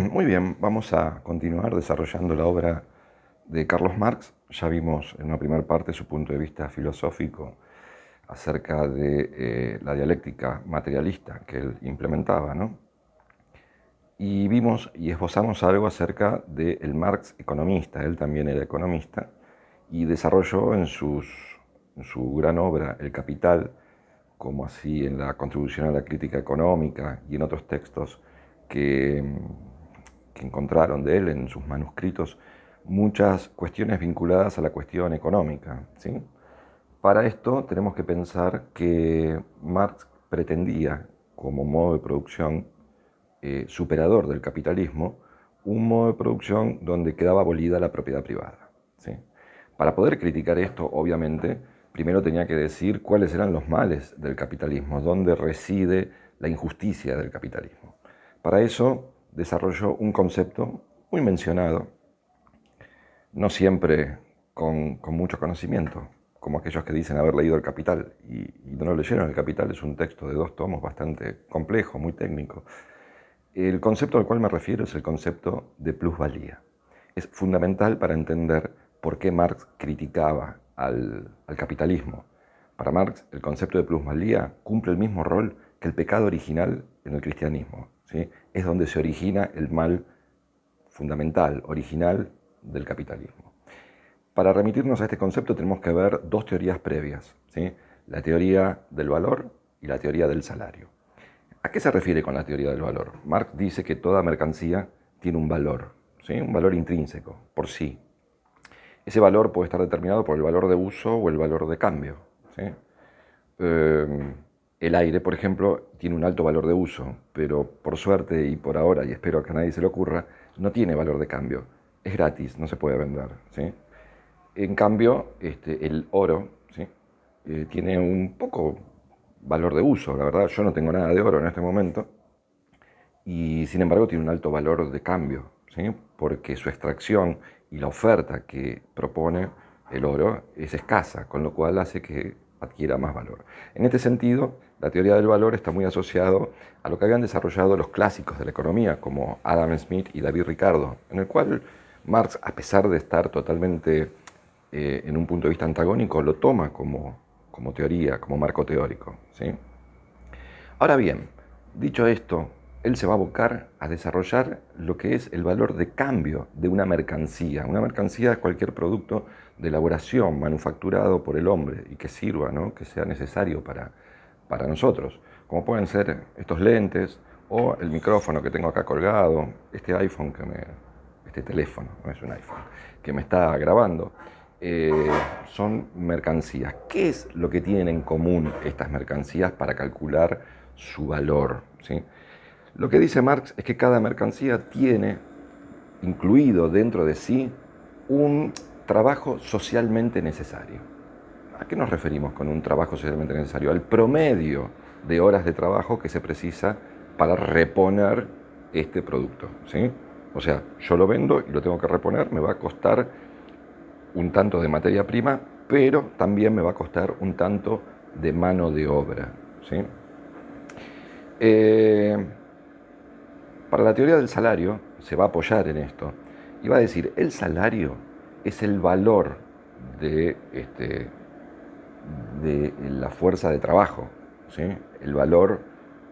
Muy bien, vamos a continuar desarrollando la obra de Carlos Marx. Ya vimos en una primera parte su punto de vista filosófico acerca de la dialéctica materialista que él implementaba, ¿no? Y vimos y esbozamos algo acerca del Marx economista. Él también era economista y desarrolló en su gran obra El Capital, como así en la contribución a la crítica económica y en otros textos que, que encontraron de él en sus manuscritos, muchas cuestiones vinculadas a la cuestión económica, ¿sí? Para esto tenemos que pensar que Marx pretendía, como modo de producción superador del capitalismo, un modo de producción donde quedaba abolida la propiedad privada, ¿sí? Para poder criticar esto, obviamente, primero tenía que decir cuáles eran los males del capitalismo, dónde reside la injusticia del capitalismo. Para eso desarrolló un concepto muy mencionado, no siempre con mucho conocimiento, como aquellos que dicen haber leído El Capital y no lo leyeron. El Capital es un texto de 2 tomos bastante complejo, muy técnico. El concepto al cual me refiero es el concepto de plusvalía. Es fundamental para entender por qué Marx criticaba al capitalismo. Para Marx, el concepto de plusvalía cumple el mismo rol que el pecado original en el cristianismo, ¿sí? Es donde se origina el mal fundamental, original del capitalismo. Para remitirnos a este concepto tenemos que ver 2 teorías previas, ¿sí? La teoría del valor y la teoría del salario. ¿A qué se refiere con la teoría del valor? Marx dice que toda mercancía tiene un valor, ¿sí? Un valor intrínseco, por sí. Ese valor puede estar determinado por el valor de uso o el valor de cambio, ¿sí? El aire, por ejemplo, tiene un alto valor de uso, pero por suerte y por ahora, y espero que a nadie se le ocurra, no tiene valor de cambio. Es gratis, no se puede vender, ¿sí? En cambio, el oro, ¿sí? Tiene un poco valor de uso, la verdad. Yo no tengo nada de oro en este momento y sin embargo tiene un alto valor de cambio, ¿sí? Porque su extracción y la oferta que propone el oro es escasa, con lo cual hace que adquiera más valor. En este sentido, la teoría del valor está muy asociado a lo que habían desarrollado los clásicos de la economía, como Adam Smith y David Ricardo, en el cual Marx, a pesar de estar totalmente en un punto de vista antagónico, lo toma como teoría, como marco teórico, ¿sí? Ahora bien, dicho esto, él se va a abocar a desarrollar lo que es el valor de cambio de una mercancía. Una mercancía es cualquier producto de elaboración manufacturado por el hombre y que sirva, ¿no? Que sea necesario para nosotros, como pueden ser estos lentes o el micrófono que tengo acá colgado, este iPhone este teléfono, no es un iPhone, que me está grabando. Son mercancías. ¿Qué es lo que tienen en común estas mercancías para calcular su valor? ¿Sí? Lo que dice Marx es que cada mercancía tiene incluido dentro de sí un trabajo socialmente necesario. ¿A qué nos referimos con un trabajo socialmente necesario? Al promedio de horas de trabajo que se precisa para reponer este producto, ¿sí? O sea, yo lo vendo y lo tengo que reponer, me va a costar un tanto de materia prima, pero también me va a costar un tanto de mano de obra, ¿sí? Eh, para la teoría del salario se va a apoyar en esto y va a decir, el salario es el valor de, de la fuerza de trabajo, ¿sí? El valor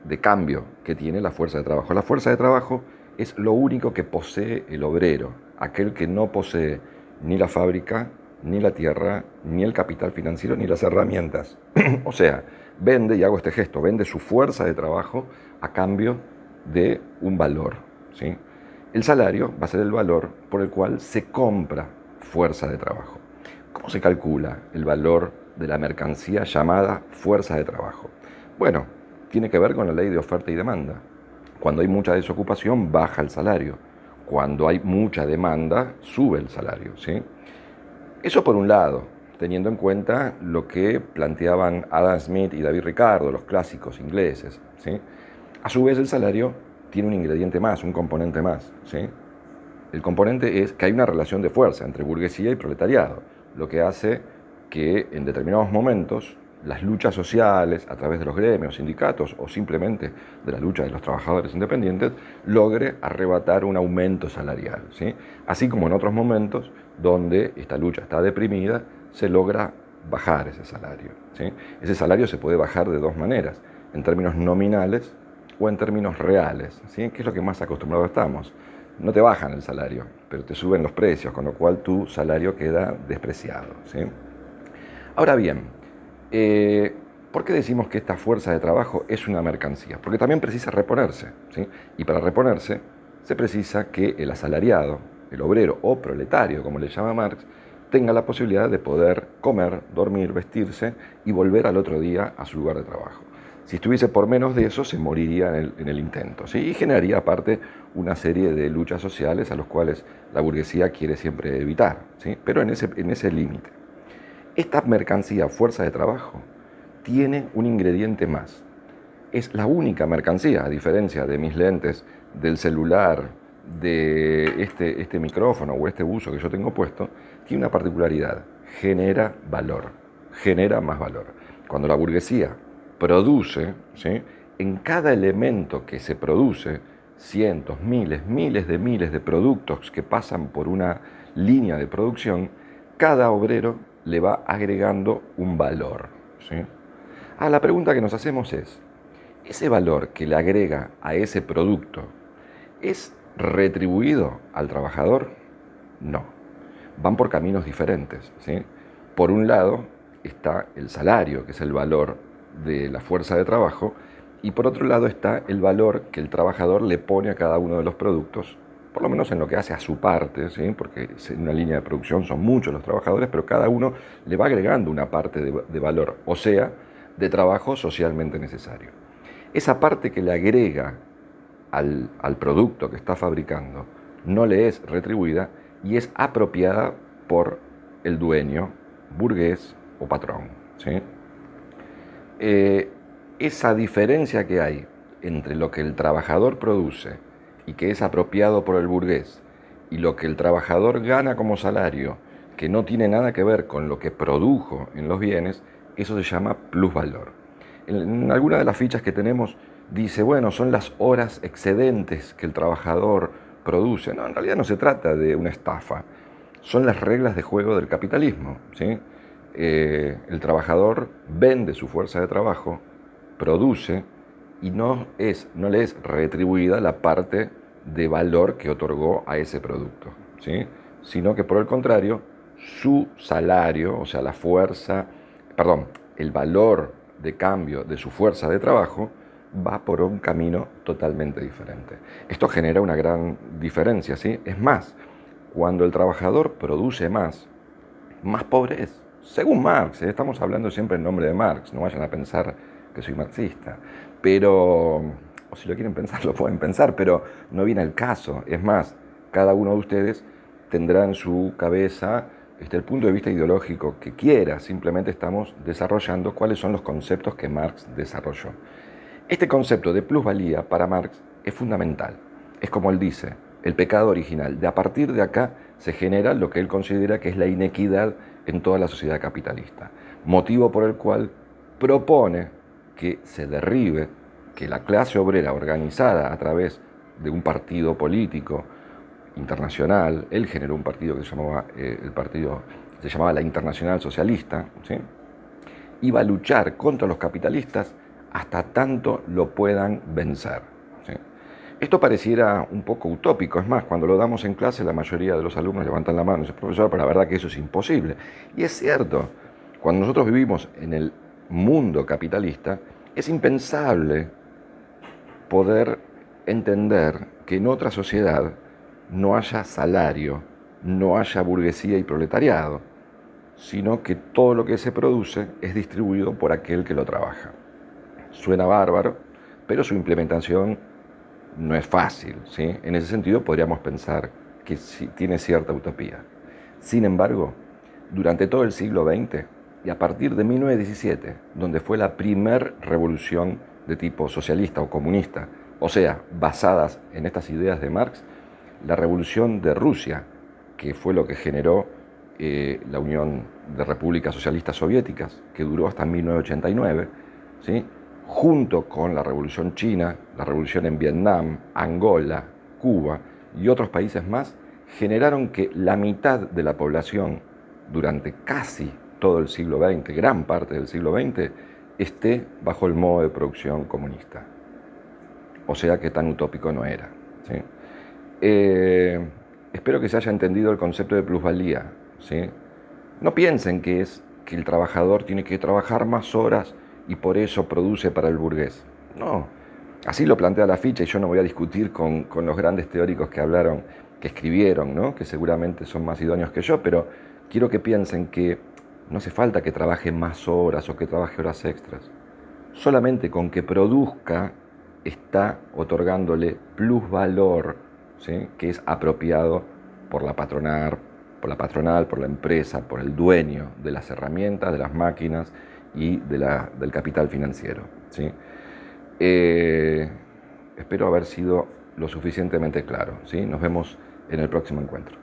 de cambio que tiene la fuerza de trabajo. La fuerza de trabajo es lo único que posee el obrero, aquel que no posee ni la fábrica, ni la tierra, ni el capital financiero, ni las herramientas. O sea, vende, y hago este gesto, vende su fuerza de trabajo a cambio de un valor, ¿sí? El salario va a ser el valor por el cual se compra fuerza de trabajo. ¿Cómo se calcula el valor de la mercancía llamada fuerza de trabajo? Bueno, tiene que ver con la ley de oferta y demanda. Cuando hay mucha desocupación, baja el salario. Cuando hay mucha demanda, sube el salario, ¿sí? Eso por un lado, teniendo en cuenta lo que planteaban Adam Smith y David Ricardo, los clásicos ingleses, ¿sí? A su vez, el salario tiene un ingrediente más, un componente más, ¿sí? El componente es que hay una relación de fuerza entre burguesía y proletariado, lo que hace que en determinados momentos las luchas sociales a través de los gremios, sindicatos o simplemente de la lucha de los trabajadores independientes, logre arrebatar un aumento salarial, ¿sí? Así como en otros momentos donde esta lucha está deprimida, se logra bajar ese salario, ¿sí? Ese salario se puede bajar de dos maneras, en términos nominales o en términos reales, ¿sí? Que es lo que más acostumbrados estamos. No te bajan el salario, pero te suben los precios, con lo cual tu salario queda despreciado, ¿sí? Ahora bien, ¿por qué decimos que esta fuerza de trabajo es una mercancía? Porque también precisa reponerse, ¿sí? Y para reponerse se precisa que el asalariado, el obrero o proletario, como le llama Marx, tenga la posibilidad de poder comer, dormir, vestirse y volver al otro día a su lugar de trabajo. Si estuviese por menos de eso, se moriría en el intento, ¿sí? Y generaría aparte una serie de luchas sociales a los cuales la burguesía quiere siempre evitar, ¿sí? Pero en ese límite. Esta mercancía, fuerza de trabajo, tiene un ingrediente más. Es la única mercancía, a diferencia de mis lentes, del celular, de este micrófono o este buzo que yo tengo puesto, tiene una particularidad: genera valor, genera más valor. Cuando la burguesía produce, ¿sí?, en cada elemento que se produce, cientos, miles de productos que pasan por una línea de producción, cada obrero le va agregando un valor, ¿sí? La pregunta que nos hacemos es: ¿ese valor que le agrega a ese producto es retribuido al trabajador? No. Van por caminos diferentes, ¿sí? Por un lado está el salario, que es el valor de la fuerza de trabajo, y por otro lado está el valor que el trabajador le pone a cada uno de los productos, por lo menos en lo que hace a su parte, ¿sí? Porque en una línea de producción son muchos los trabajadores, pero cada uno le va agregando una parte de valor, o sea, de trabajo socialmente necesario. Esa parte que le agrega al producto que está fabricando no le es retribuida y es apropiada por el dueño, burgués o patrón, ¿sí? Esa diferencia que hay entre lo que el trabajador produce y que es apropiado por el burgués y lo que el trabajador gana como salario, que no tiene nada que ver con lo que produjo en los bienes, eso se llama plusvalor. En alguna de las fichas que tenemos dice, bueno, son las horas excedentes que el trabajador produce. No, en realidad no se trata de una estafa, son las reglas de juego del capitalismo, ¿sí? El trabajador vende su fuerza de trabajo, produce y no le es retribuida la parte de valor que otorgó a ese producto, ¿sí? Sino que por el contrario, su salario, o sea, el valor de cambio de su fuerza de trabajo va por un camino totalmente diferente. Esto genera una gran diferencia, ¿sí? Es más, cuando el trabajador produce más pobre es. Según Marx, estamos hablando siempre en nombre de Marx, no vayan a pensar que soy marxista, pero, o si lo quieren pensar, lo pueden pensar, pero no viene al caso. Es más, cada uno de ustedes tendrá en su cabeza el punto de vista ideológico que quiera, simplemente estamos desarrollando cuáles son los conceptos que Marx desarrolló. Este concepto de plusvalía para Marx es fundamental. Es como él dice, el pecado original. De a partir de acá se genera lo que él considera que es la inequidad en toda la sociedad capitalista. Motivo por el cual propone que se derribe, que la clase obrera organizada a través de un partido político internacional, él generó un partido que se llamaba la Internacional Socialista, ¿sí?, iba a luchar contra los capitalistas hasta tanto lo puedan vencer, ¿sí? Esto pareciera un poco utópico, es más, cuando lo damos en clase la mayoría de los alumnos levantan la mano y dicen, profesor, pero la verdad que eso es imposible. Y es cierto, cuando nosotros vivimos en el mundo capitalista, es impensable poder entender que en otra sociedad no haya salario, no haya burguesía y proletariado, sino que todo lo que se produce es distribuido por aquel que lo trabaja. Suena bárbaro, pero su implementación no es fácil, ¿sí? En ese sentido podríamos pensar que sí, tiene cierta utopía. Sin embargo, durante todo el siglo XX y a partir de 1917, donde fue la primer revolución de tipo socialista o comunista, o sea, basadas en estas ideas de Marx, la revolución de Rusia, que fue lo que generó la Unión de Repúblicas Socialistas Soviéticas, que duró hasta 1989, ¿sí? Junto con la Revolución China, la Revolución en Vietnam, Angola, Cuba y otros países más, generaron que la mitad de la población durante casi todo el siglo XX, gran parte del siglo XX, esté bajo el modo de producción comunista. O sea que tan utópico no era. ¿Sí? Espero que se haya entendido el concepto de plusvalía. ¿Sí? No piensen que es que el trabajador tiene que trabajar más horas y por eso produce para el burgués. No, así lo plantea la ficha y yo no voy a discutir con los grandes teóricos que hablaron, que escribieron, ¿no? Que seguramente son más idóneos que yo, pero quiero que piensen que no hace falta que trabaje más horas o que trabaje horas extras. Solamente con que produzca está otorgándole plusvalor, ¿sí? Que es apropiado por la patronal, por la empresa, por el dueño de las herramientas, de las máquinas y del capital financiero. ¿Sí? Espero haber sido lo suficientemente claro. ¿Sí? Nos vemos en el próximo encuentro.